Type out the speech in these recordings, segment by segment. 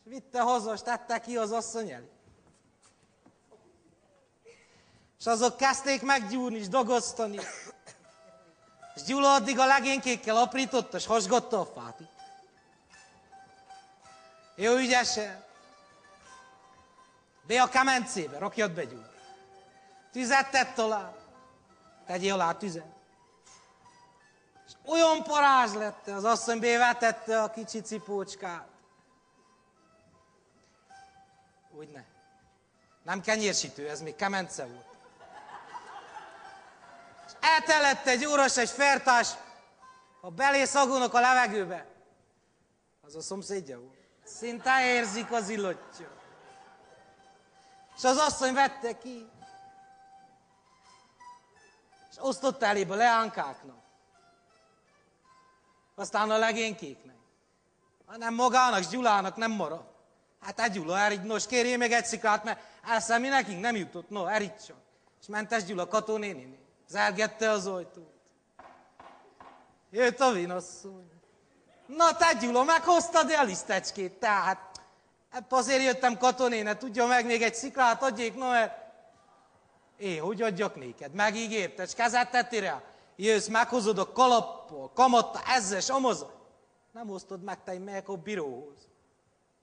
És vitte haza, és tette ki az asszony elé. És azok kezdték meggyúrni, és dagasztani. És Gyula addig a legénykékkel aprította, és hasgatta a fát. Jó ügyesen. Be a kemencébe, rakjad be, Gyula. Tüzet tett alá. Tegyél alá tüzet. És olyan parázs lett, az asszony bevetette a kicsi cipócskát. Úgy ne. Nem kenyérsítő, ez még kemence volt. És eltelett egy óros, egy fertás, ha belé szagolnak a levegőbe, az a szomszédja volt. Szinte érzik az illatja. És az asszony vette ki, és osztotta elébe leánkáknak. Aztán a legénykéknek. Hanem magának, és Gyulának nem maradt. Hát egy Gyula, erígy, nos, kérjél még egy szikrát, mert elszem nekünk nem jutott, no, erígy csak. És mentes Gyula Kató néniné, zergette az ajtót. Jött a vinasszony. Na te Gyula, meghoztad el lisztecskét, tehát azért jöttem Kató néne, tudja meg még egy szikrát adjék, no, mert én hogy adjak néked, megígérted, és kezet tettél rá. Jössz, meghozod a kalappal, kamatta, ezzel, és amazon. Nem osztod meg, te megyek a bíróhoz.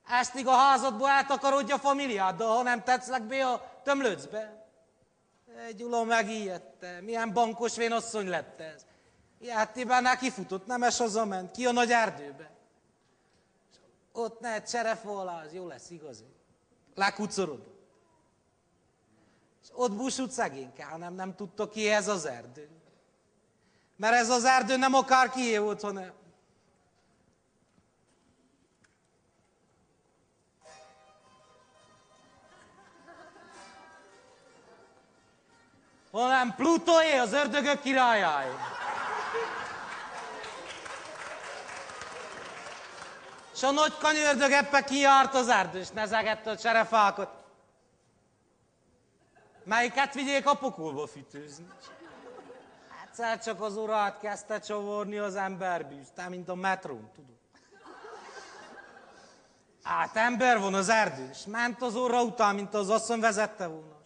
Estig a házadból eltakarodja a familiáddal, ha nem tetszlek be a tömlöcbe. Gyula megijedte, milyen bankos vénasszony lett ez. Ilyetében neki futott, nemes hazament, ki a nagy erdőbe. És ott ne cserefa alá, az jó lesz, igazi. Lekucorodott. És ott búsult szegényke, hanem nem tudta ki ez az erdő. Mert ez az erdő nem akárkié volt, hanem Plutóé, az ördögök királyáé. És a nagy kanyördög ebbe kijárt az erdő, és nezegette a cserefákat. Melyiket vigyék a pokolba fütőzni. Egyszer csak az urát kezdte csavarni az emberbűz, te mint a metrón, tudod. Hát ember van az erdő, és ment az orra után, mint az asszony vezette volna.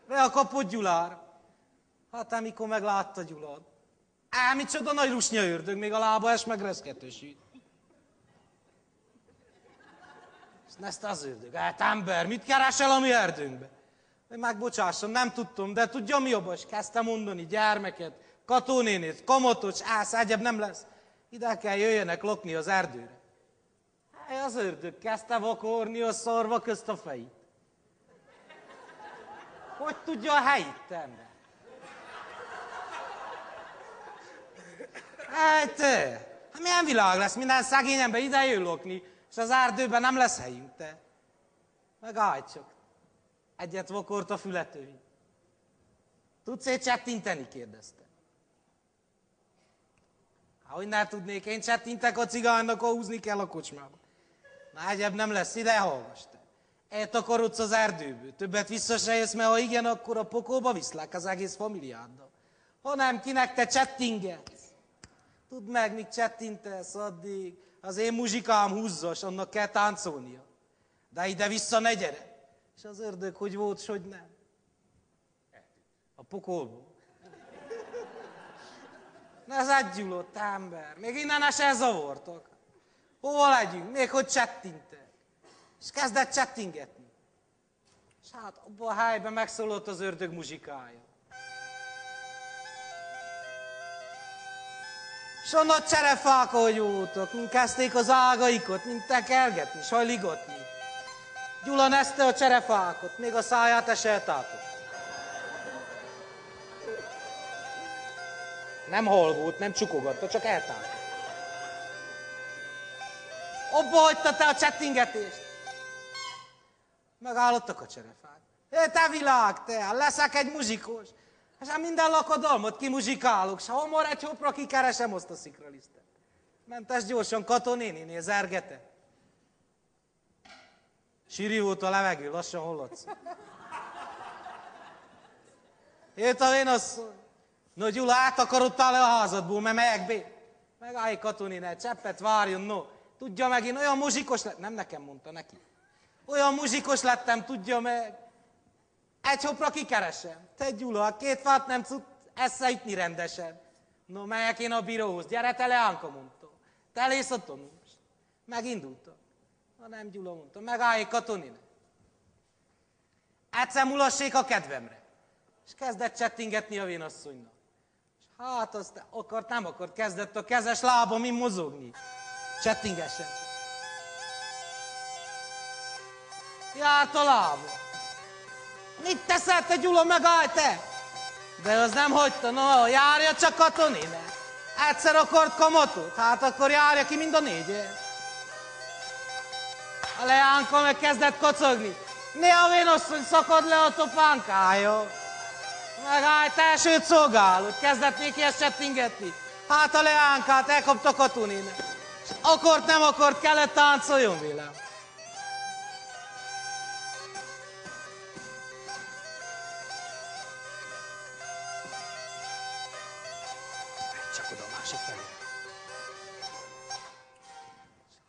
Beakapott Gyulára. Hát amikor meglátta Gyulát. Micsoda nagy lusnya ördög, még a lába es megreszketősít. És nezte az ördög. Hát ember, mit keresel a mi erdőnkbe? Megbocsásson, nem tudtam, de tudja mi a baj? És kezdte mondani, gyermeket, Kató nénét, kamatot, egyéb nem lesz. Ide kell jöjjenek lakni az erdőre. Az ördög kezdte vakorni a szarva közt a fejét. Hogy tudja a helyét, te ember? Hát milyen világ lesz, minden szegény ember ide jön lakni, és az erdőben nem lesz helyünk, te. Megállj csak. Egyet vakort a fületői. Tudsz csettinteni? Kérdezte. Hogy ne tudnék, én csettintek a cigánynak, ha húzni kell a kocsmába. Na, egyéb nem lesz, ide hallgass te. Eltakarodsz az erdőből, többet vissza se jössz, mert ha igen, akkor a pokolba viszlek az egész familiáddal. Ha nem, kinek te csettingetsz? Tudd meg, míg csettintesz, addig az én muzsikám húzzas, annak kell táncolnia. De ide-vissza ne gyere. És az ördög, hogy volt, s hogy nem. A pokolból. Ne zádgyulott ember, még innen se zavartak. Hova legyünk, még hogy csettintek. És kezdett csettingetni. És hát abban a helyben megszólott az ördög muzsikája. És a nagy cserefák, ahogy voltak, mint kezdték az ágaikat, mint tekergetni, sajligatni. Gyula nezte a cserefákat, még a száját eseltátott. Nem halgott, nem csukogatta, csak eltátott. Abba hagyta te a csettingetést. Megállottak a cserefák. Te világ, te, leszek egy muzsikós. És hát minden lakodalmat kimuzsikálok, és hamar egy hoppra kikeresem azt a szikralisztet. Mentes gyorsan Kató néninél zergetett. Sűrű volt a levegő, lassan hallatsz. Jött a vénasszony. No, Gyula, átakarodtál le a házadból, mert megyek be. Megállj, Kató néni, cseppet várjon, no. tudja meg, én olyan muzsikos lettem, nem nekem mondta, neki. Olyan muzsikos lettem, tudja meg. Egy hopra kikeresem. Te Gyula, 2 fát nem tud eszeitni rendesen. No, megyek én a bíróhoz, gyere te Leánka, mondta. Te lész a tanús. Megindultam. Na nem Gyula, mondta, megállj Katonine. Egyszer mulassék a kedvemre. És kezdett csettingetni a vénasszonynak. És hát azt nem akart, kezdett a kezes lábam mozogni. Csettingessen. Járt a lába. Mit teszel te Gyula, megállj te? De az nem hagyta, no, járja csak Katonine. Egyszer akart kamatot, hát akkor járja ki mind a 4-et. A Leánka meg kezdett kocogni. Néha vénasszony szakad le a topánkája. Megállj, te elsőt szolgálod. Kezdett néki ezt csettingetni. Hát a Leánkát elkapta Katonine. És akart, nem akart, kellett táncoljon vélem. Csak oda a másik felé.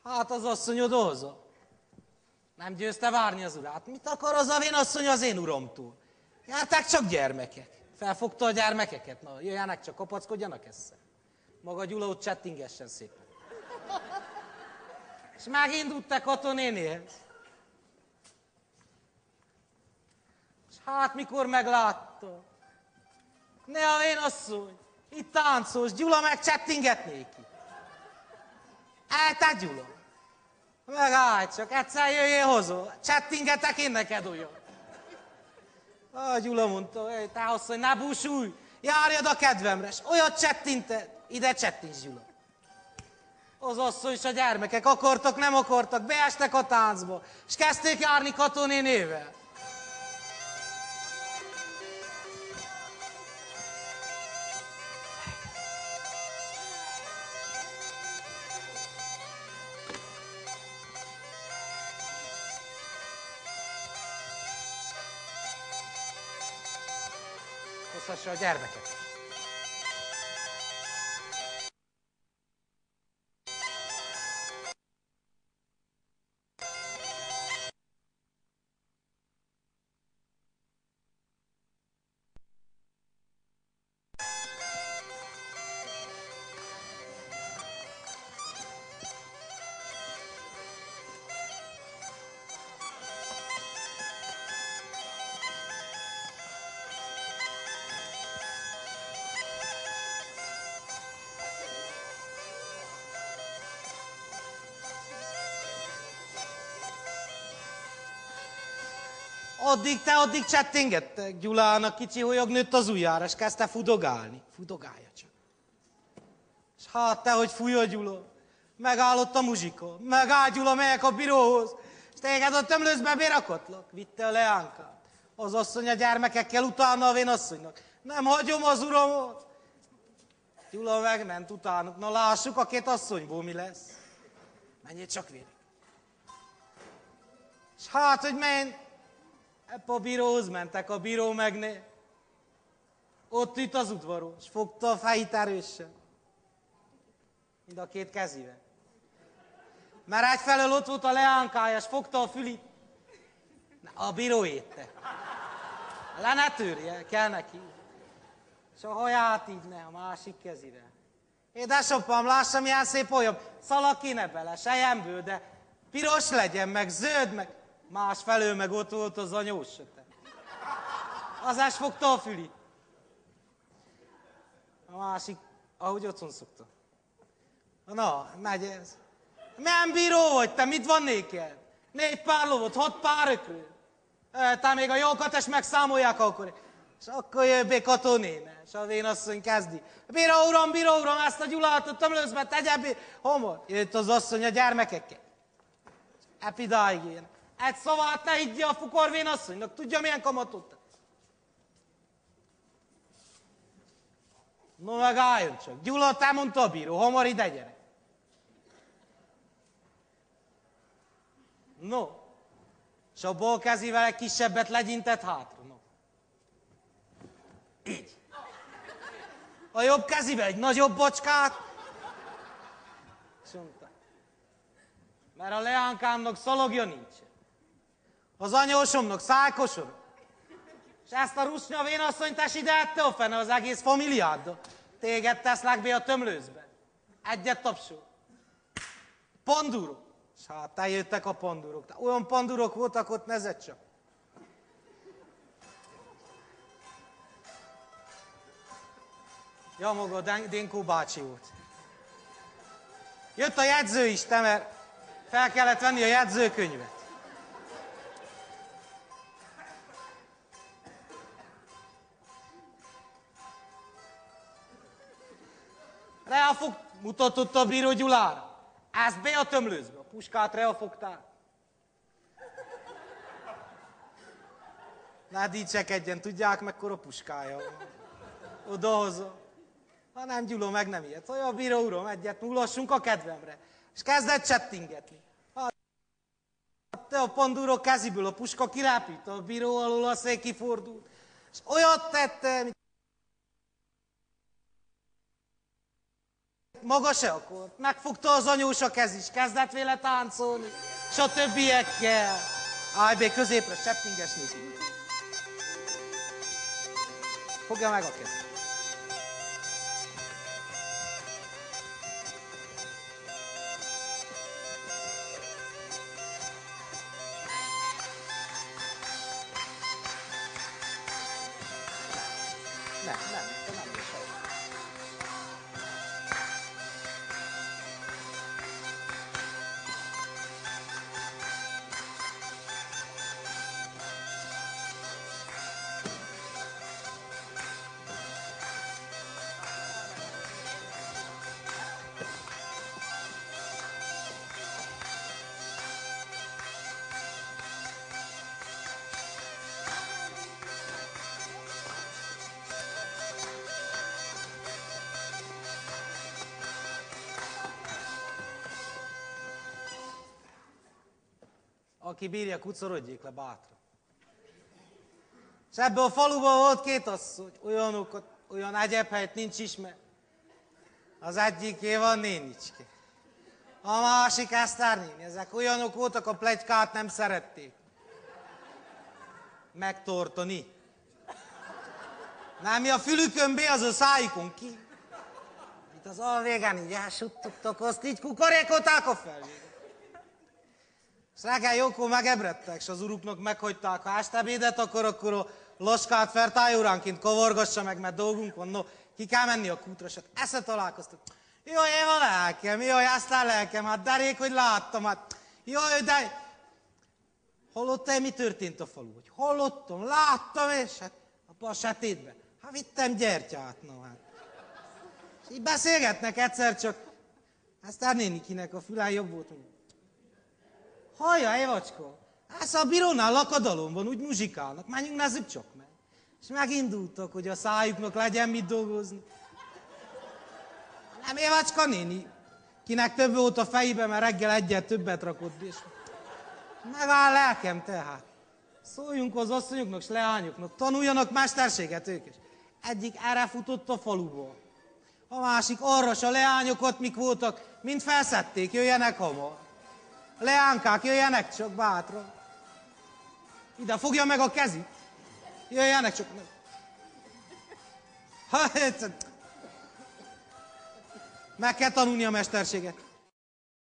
Hát az asszony odahoza. Nem győzte várni az urát. Mit akar az a vénasszony az én uramtól? Járták csak gyermekek. Felfogta a gyermekeket. Na, jöjjenek csak, kapackodjanak ezzel. Maga Gyula ott csettingessen szépen. És megindult te Katonénéhez. És hát mikor meglátta. Ne a vénasszony, itt táncos, Gyula meg csettingetnék ki. Te Gyula. Megállj csak, egyszer jöjjél hozzá. Csettingetek én neked olyan. Gyula mondta, te asszony, ne búsulj, járjad a kedvemre, és olyat csettinted, ide csettints, Gyula. Az asszony és a gyermekek akartak, nem akartak, beestek a táncba, és kezdték járni Katonénével. Hozhassa a gyermeket. Addig csettingettek. Gyulának kicsi holyog nőtt az ujjára, és kezdte fudogálni. Fudogálja csak. És hát te, hogy fúj a Gyula. Megállott a muzsika. Megáll Gyula, megyek a bíróhoz. És téged ott ömlőzbe bérakatlak. Vitte a Leánkát. Az asszony a gyermekekkel utána a vénasszonynak. Nem hagyom az uramot. Gyula megment utánuk. Na lássuk, a 2 asszonyból mi lesz. Menjél csak végig. És hát, hogy menj. Ebbe a bíróhoz mentek, a bíró megné. Ott ült az udvaron, és fogta a fejét erősen. Mind a 2 kezével. Mert egyfelől ott volt a Leánkája, és fogta a fülét. A bíró étte. Le ne törje, kell neki. És a haját így ne, a másik kezével. Édesapám, lássa, milyen szép olyan. Szalag kéne bele, selyemből, de piros legyen, meg zöld, meg... Másfelől meg ott volt az anyós söte. Azás fogta a fülét. A másik, ahogy otthon szokta. Na, megy ez. Milyen bíró vagy te, mit van néked? 4 pár lovot, 6 pár ökrő. Te még a jókat is megszámolják akkor. És akkor jön be Katonéne, és a vénasszony kezdi. Bíró uram, ezt a Gyulát ott ömlőzbe tegye be. Homor, jött az asszony a gyermekekkel. Epidáig ilyen. Egy szavát ne higgye a fukorvén asszonynak, tudja milyen kamatot tett. No meg álljon csak. Gyula, te mondta a bíró, hamar ide gyere. No. És a bal kezével egy kisebbet legyintett hátra. No. Így. A jobb kezével egy nagyobb bocskát. És mondta. Mert a leánkámnak szalagja nincs. Az anyósomnak szájkosora. És ezt a rusnya vénasszonyt tes ide ette a fene az egész familiáddal. Téged teszlek be a tömlőzbe. Egyet tapsol. Pandurok. És hát eljöttek a pandurok. Olyan pandurok voltak ott, nezed csak. Ja, maga Dénkó bácsi volt. Jött a jegyző is, te, mert fel kellett venni a jegyzőkönyvet. Mutatott a bíró Gyulára. Ezt be a tömlőzbe. A puskát reafogtál. Ne dicsekedjen, tudják mekkora puskája. Odahoza. Ha nem, Gyula, meg nem ilyet. Olyan bíró uram, egyet múlassunk a kedvemre. És kezdett csettingetni. Te a pandúrok keziből a puska kirápít, a bíró alól a szék kifordult. És olyat tette, mint maga se akart. Megfogta az anyós a kez is, kezdett vele táncolni, és a többiekkel. Állj be középre, csettingesni. Fogja meg a kezét. Nem is sajnos. Aki bírja, kucorodjék le bátran. És ebben a faluban volt két asszony, olyan egyéb helyet nincs ismer. Az egyiké van nénicske. A másik Esztárnéni. Ezek olyanok voltak, a pletykát nem szerették. Megtortani. Nem, mi a fülükön be, az a szájukon ki. Itt az alvégen így elsuttottak, azt így kukorékolták a felvég. És reggel jókor megebredtek, és az uruknak meghagyták, ha estebédet akar, akkor a laskát fertájóránként kavargassa meg, mert dolgunk van, no, ki kell menni a kútra, és hát esze találkoztunk. Jaj, én a lelkem, jaj, ezt a lelkem, hát derék, hogy láttam, hát jaj, de... Hallottál, mi történt a falu? Hogy hallottam, láttam, és hát a setétbe. Hát vittem gyertyát, no hát. És így beszélgetnek egyszer csak. Aztán nénikinek a fülán jobb volt, hogy hallja, Évacska, ez a bírónál lakadalom van, úgy muzsikálnak, menjünk, nézzük csak meg. És megindultak, hogy a szájuknak legyen mit dolgozni. Nem, Évacska néni, kinek több volt a fejében, mert reggel egyet többet rakott, és megáll lelkem tehát. Szóljunk az asszonyoknak és leányoknak, tanuljanak mesterséget ők is. Egyik erre futott a faluból. A másik arra, s a leányokat mik voltak, mind felszedték, jöjjenek hamar. A leánkák, jöjjenek csak bátran. Ide, fogja meg a kezit. Jöjjenek csak. Meg kell tanulni a mesterséget.